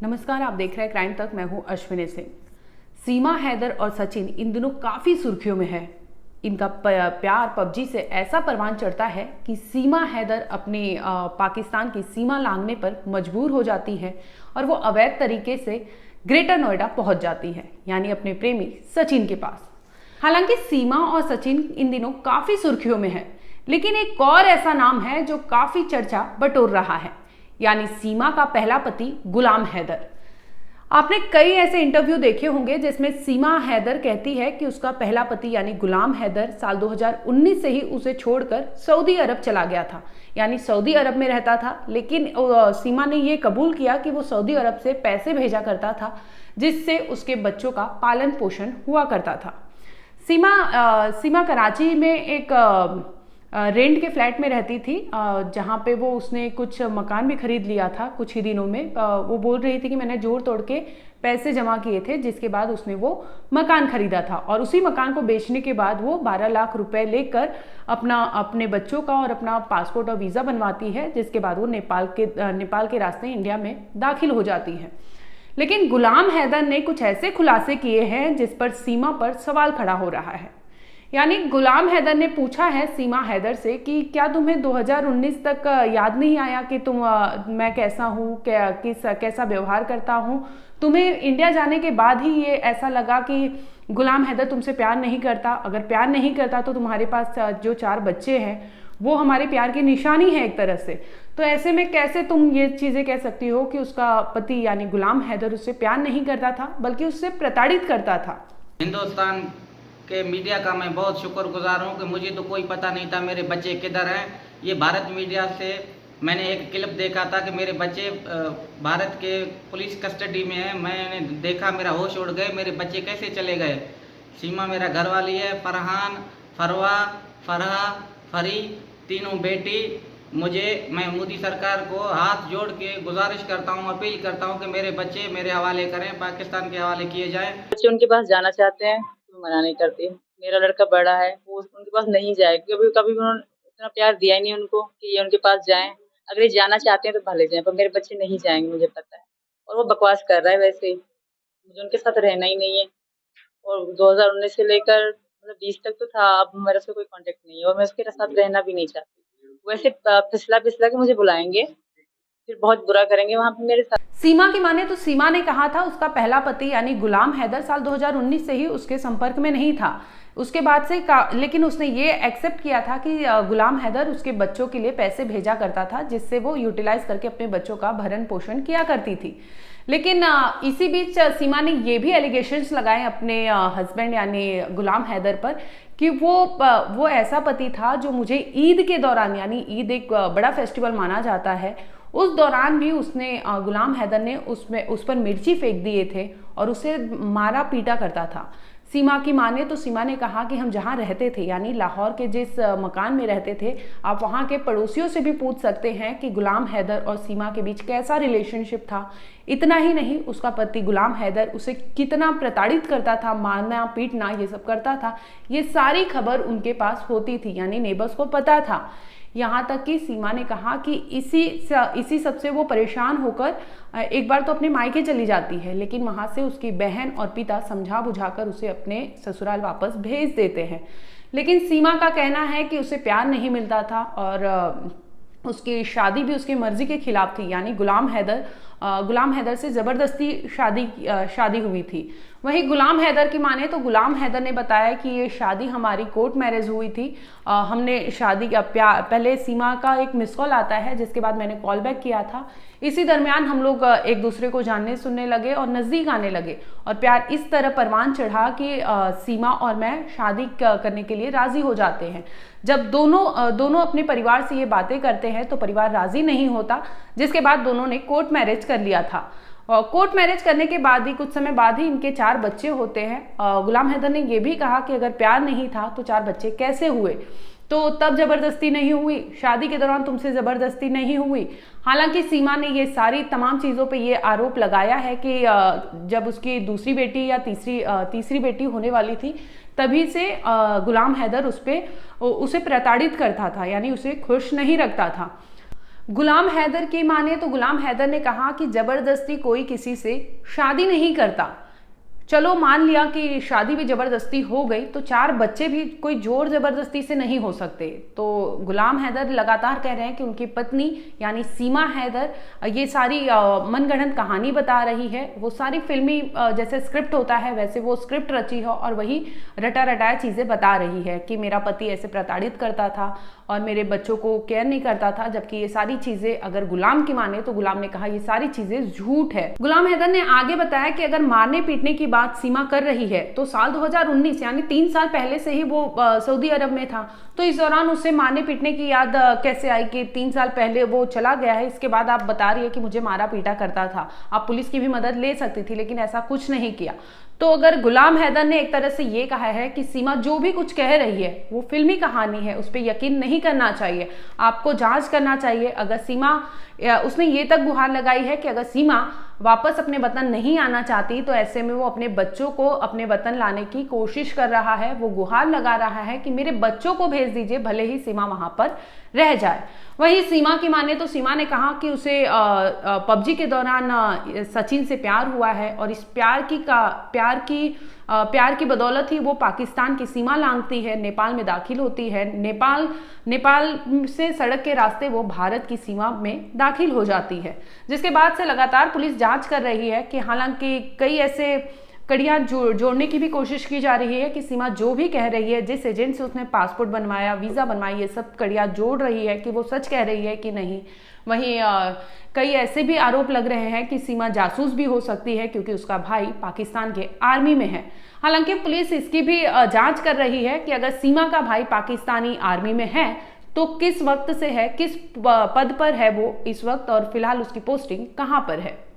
नमस्कार, आप देख रहे हैं क्राइम तक। मैं हूं अश्विनी सिंह। सीमा हैदर और सचिन इन दिनों काफ़ी सुर्खियों में है। इनका प्यार पबजी से ऐसा परवान चढ़ता है कि सीमा हैदर अपने पाकिस्तान की सीमा लांघने पर मजबूर हो जाती है और वो अवैध तरीके से ग्रेटर नोएडा पहुंच जाती है, यानी अपने प्रेमी सचिन के पास। हालांकि सीमा और सचिन इन दिनों काफ़ी सुर्खियों में है, लेकिन एक और ऐसा नाम है जो काफ़ी चर्चा बटोर रहा है, यानी सीमा का पहला पति गुलाम हैदर। आपने कई ऐसे इंटरव्यू देखे होंगे जिसमें सीमा हैदर कहती है कि उसका पहला पति यानी गुलाम हैदर साल 2019 से ही उसे छोड़कर सऊदी अरब चला गया था, यानी सऊदी अरब में रहता था। लेकिन सीमा ने यह कबूल किया कि वो सऊदी अरब से पैसे भेजा करता था, जिससे उसके बच्चों का पालन पोषण हुआ करता था। सीमा कराची में एक रेंट के फ्लैट में रहती थी, जहाँ पे वो उसने कुछ मकान भी खरीद लिया था कुछ ही दिनों में। वो बोल रही थी कि मैंने जोड़ तोड़ के पैसे जमा किए थे, जिसके बाद उसने वो मकान खरीदा था और उसी मकान को बेचने के बाद वो 12 लाख रुपए लेकर अपने बच्चों का और अपना पासपोर्ट और वीज़ा बनवाती है, जिसके बाद वो नेपाल के रास्ते इंडिया में दाखिल हो जाती है। लेकिन गुलाम हैदर ने कुछ ऐसे खुलासे किए हैं जिस पर सीमा पर सवाल खड़ा हो रहा है। यानी गुलाम हैदर ने पूछा है सीमा हैदर से कि क्या तुम्हें 2019 तक याद नहीं आया कि मैं कैसा हूँ, कैसा व्यवहार करता हूँ? तुम्हें इंडिया जाने के बाद ही ये ऐसा लगा कि गुलाम हैदर तुमसे प्यार नहीं करता? अगर प्यार नहीं करता तो तुम्हारे पास जो 4 बच्चे हैं वो हमारे प्यार की निशानी है एक तरह से। तो ऐसे में कैसे तुम ये चीज़ें कह सकती हो कि उसका पति यानी गुलाम हैदर उससे प्यार नहीं करता था, बल्कि उससे प्रताड़ित करता था? हिंदुस्तान के मीडिया का मैं बहुत शुक्रगुजार हूँ कि मुझे तो कोई पता नहीं था मेरे बच्चे किधर हैं। ये भारत मीडिया से मैंने एक क्लिप देखा था कि मेरे बच्चे भारत के पुलिस कस्टडी में हैं। मैंने देखा, मेरा होश उड़ गए, मेरे बच्चे कैसे चले गए। सीमा मेरा घरवाली है, फरहान, फरवा, फरहा, फरी, तीनों बेटी। मैं मोदी सरकार को हाथ जोड़ के गुजारिश करता हूँ, अपील करता हूँ कि मेरे बच्चे मेरे हवाले करें, पाकिस्तान के हवाले किए जाएं। बच्चे उनके पास जाना चाहते हैं तो मना नहीं करती। मेरा लड़का बड़ा है, वो उनके पास नहीं जाए। कभी उन्होंने इतना प्यार दिया ही नहीं उनको कि ये उनके पास जाएं। अगर ये जाना चाहते हैं तो भले जाएं, पर मेरे बच्चे नहीं जाएंगे, मुझे पता है। और वो बकवास कर रहा है, वैसे ही मुझे उनके साथ रहना ही नहीं है। और 2019 से लेकर मतलब 20 तक तो था, अब मेरे से कोई कांटेक्ट नहीं है और मैं उसके साथ रहना भी नहीं चाहती। वैसे फिसला के मुझे बुलाएंगे, फिर बहुत बुरा करेंगे वहाँ पे मेरे साथ। सीमा की माने तो सीमा ने कहा था उसका पहला पति यानी गुलाम हैदर साल 2019 से ही उसके संपर्क में नहीं था। उसके बाद से लेकिन उसने ये एक्सेप्ट किया था कि गुलाम हैदर उसके बच्चों के लिए पैसे भेजा करता था, जिससे वो यूटिलाइज करके अपने बच्चों का भरण पोषण किया करती थी। लेकिन इसी बीच सीमा ने ये भी एलिगेशंस लगाए अपने हस्बैंड यानी गुलाम हैदर पर कि वो ऐसा पति था जो मुझे ईद के दौरान, यानी ईद एक बड़ा फेस्टिवल माना जाता है, उस दौरान भी गुलाम हैदर ने उस पर मिर्ची फेंक दिए थे और उसे मारा पीटा करता था। सीमा की माने तो सीमा ने कहा कि हम जहाँ रहते थे यानी लाहौर के जिस मकान में रहते थे, आप वहाँ के पड़ोसियों से भी पूछ सकते हैं कि गुलाम हैदर और सीमा के बीच कैसा रिलेशनशिप था। इतना ही नहीं, उसका पति गुलाम हैदर उसे कितना प्रताड़ित करता था, मारना पीटना ये सब करता था, ये सारी खबर उनके पास होती थी, यानी नेबर्स को पता था। यहाँ तक कि सीमा ने कहा कि इसी सबसे वो परेशान होकर एक बार तो अपने मायके चली जाती है, लेकिन वहाँ से उसकी बहन और पिता समझा बुझाकर उसे अपने ससुराल वापस भेज देते हैं। लेकिन सीमा का कहना है कि उसे प्यार नहीं मिलता था और उसकी शादी भी उसकी मर्जी के खिलाफ थी, यानी गुलाम हैदर से ज़बरदस्ती शादी हुई थी। वहीं गुलाम हैदर की माने तो गुलाम हैदर ने बताया कि ये शादी हमारी कोर्ट मैरिज हुई थी। हमने शादी का पहले सीमा का एक मिस कॉल आता है, जिसके बाद मैंने कॉल बैक किया था। इसी दरमियान हम लोग एक दूसरे को जानने सुनने लगे और नज़दीक आने लगे और प्यार इस तरह परवान चढ़ा कि सीमा और मैं शादी करने के लिए राज़ी हो जाते हैं। जब दोनों अपने परिवार से ये बातें करते हैं तो परिवार राज़ी नहीं होता, जिसके बाद दोनों ने कोर्ट मैरिज कर लिया था। कोर्ट मैरिज करने के बाद ही कुछ समय बाद ही इनके 4 बच्चे होते हैं। गुलाम हैदर ने यह भी कहा कि अगर प्यार नहीं था तो 4 बच्चे कैसे हुए? तो तब जबरदस्ती नहीं हुई, शादी के दौरान तुमसे जबरदस्ती नहीं हुई। हालांकि सीमा ने ये सारी तमाम चीज़ों पे ये आरोप लगाया है कि जब उसकी दूसरी बेटी या तीसरी बेटी होने वाली थी, तभी से गुलाम हैदर उसे प्रताड़ित करता था, यानी उसे खुश नहीं रखता था। गुलाम हैदर की माने तो गुलाम हैदर ने कहा कि जबरदस्ती कोई किसी से शादी नहीं करता। चलो मान लिया कि शादी भी जबरदस्ती हो गई तो 4 बच्चे भी कोई जोर जबरदस्ती से नहीं हो सकते। तो गुलाम हैदर लगातार कह रहे हैं कि उनकी पत्नी यानी सीमा हैदर ये सारी मनगढ़ंत कहानी बता रही है। वो सारी फिल्मी जैसे स्क्रिप्ट होता है वैसे वो स्क्रिप्ट रची है और वही रटा रटाया चीज़ें बता रही है कि मेरा पति ऐसे प्रताड़ित करता था और मेरे बच्चों को केयर नहीं करता था, जबकि ये सारी चीज़ें अगर गुलाम की माने तो गुलाम ने कहा ये सारी चीज़ें झूठ है। गुलाम हैदर ने आगे बताया कि अगर मारने पीटने की बात सीमा कर रही है तो साल 2019 यानी 3 साल पहले से ही वो सऊदी अरब में था, तो इस दौरान उसे मारने पीटने की याद कैसे आई कि 3 साल पहले वो चला गया है, इसके बाद आप बता रही है कि मुझे मारा पीटा करता था। आप पुलिस की भी मदद ले सकती थी लेकिन ऐसा कुछ नहीं किया। तो अगर गुलाम हैदर ने एक तरह से ये कहा है कि सीमा जो भी कुछ कह रही है वो फिल्मी कहानी है, उस पर यकीन नहीं करना चाहिए, आपको जांच करना चाहिए। अगर सीमा उसने ये तक गुहार लगाई है कि अगर सीमा वापस अपने वतन नहीं आना चाहती तो ऐसे में वो अपने बच्चों को अपने वतन लाने की कोशिश कर रहा है। वो गुहार लगा रहा है कि मेरे बच्चों को भेज दीजिए, भले ही सीमा वहां पर रह जाए। वहीं सीमा की माने तो सीमा ने कहा कि उसे पबजी के दौरान सचिन से प्यार हुआ है और इस प्यार की बदौलत ही वो पाकिस्तान की सीमा लांघती है, नेपाल में दाखिल होती है, नेपाल से सड़क के रास्ते वो भारत की सीमा में दाखिल हो जाती है। जिसके बाद से लगातार पुलिस जांच कर रही है कि हालांकि कई ऐसे कड़ियाँ जोड़ने की भी कोशिश की जा रही है कि सीमा जो भी कह रही है, जिस एजेंट से उसने पासपोर्ट बनवाया, वीज़ा बनवाई, ये सब कड़ियाँ जोड़ रही है कि वो सच कह रही है कि नहीं। वहीं कई ऐसे भी आरोप लग रहे हैं कि सीमा जासूस भी हो सकती है क्योंकि उसका भाई पाकिस्तान के आर्मी में है। हालांकि पुलिस इसकी भी जांच कर रही है कि अगर सीमा का भाई पाकिस्तानी आर्मी में है तो किस वक्त से है, किस पद पर है वो इस वक्त और फिलहाल उसकी पोस्टिंग कहाँ पर है।